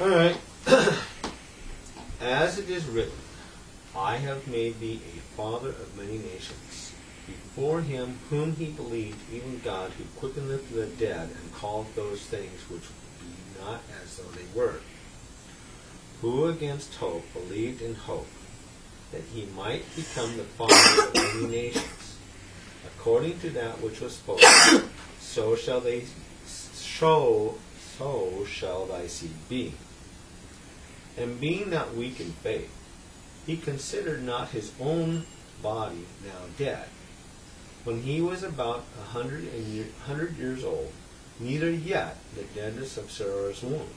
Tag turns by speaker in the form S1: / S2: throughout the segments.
S1: All right. As it is written, I have made thee a father of many nations, before him whom he believed, even God, who quickeneth the dead, and calleth those things which be not as though they were. Who against hope believed in hope, that he might become the father of many nations, according to that which was spoken, so shall thy seed be. And being not weak in faith, he considered not his own body now dead, when he was about 100 years old, neither yet the deadness of Sarah's womb.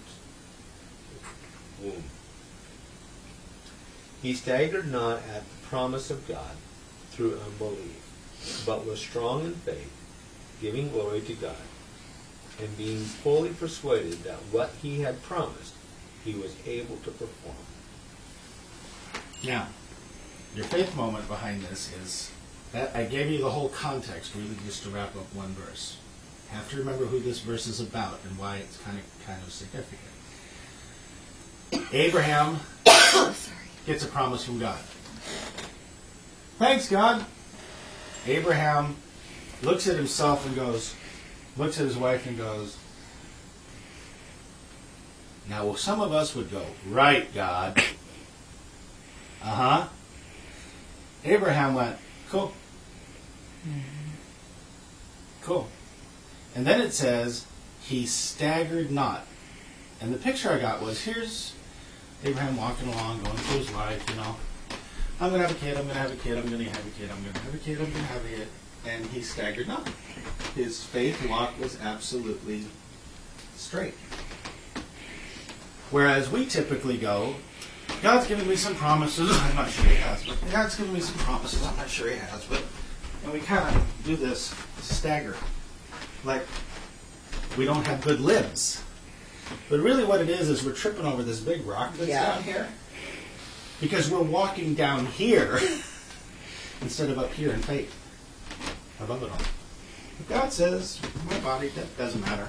S1: He staggered not at the promise of God through unbelief, but was strong in faith, giving glory to God, and being fully persuaded that what he had promised he was able to perform.
S2: Now, your faith moment behind this is that I gave you the whole context, really, just to wrap up one verse. You have to remember who this verse is about and why it's kind of significant. Abraham gets a promise from God. Thanks, God. Abraham looks at himself and looks at his wife and goes, now, well, some of us would go, right, God. Uh-huh. Abraham went, cool. Cool. And then it says, he staggered not. And the picture I got was, here's Abraham walking along, going through his life, I'm going to have a kid, I'm going to have a kid, I'm going to have a kid, I'm going to have a kid, I'm going to have a kid. And he staggered not. His faith walk was absolutely straight. Whereas we typically go, God's given me some promises, I'm not sure he has, but God's given me some promises, I'm not sure he has, but, and we kind of do this stagger. Like, we don't have good limbs. But really what it is we're tripping over this big rock that's down here. Because we're walking down here instead of up here in faith. Above it all. But God says, my body, that doesn't matter.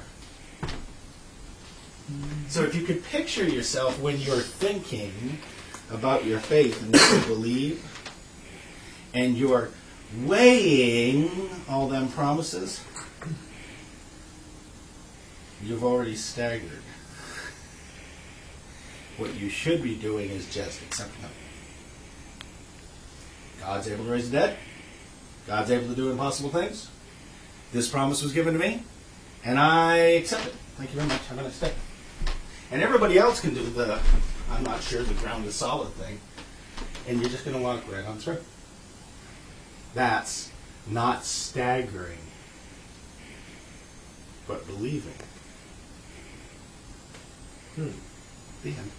S2: So if you could picture yourself when you're thinking about your faith and what you believe, and you're weighing all them promises, you've already staggered. What you should be doing is just accepting them. God's able to raise the dead. God's able to do impossible things. This promise was given to me, and I accept it. Thank you very much. Have a nice day. And everybody else can do the, I'm not sure, the ground is solid thing. And you're just going to walk right on through. That's not staggering, but believing. The end.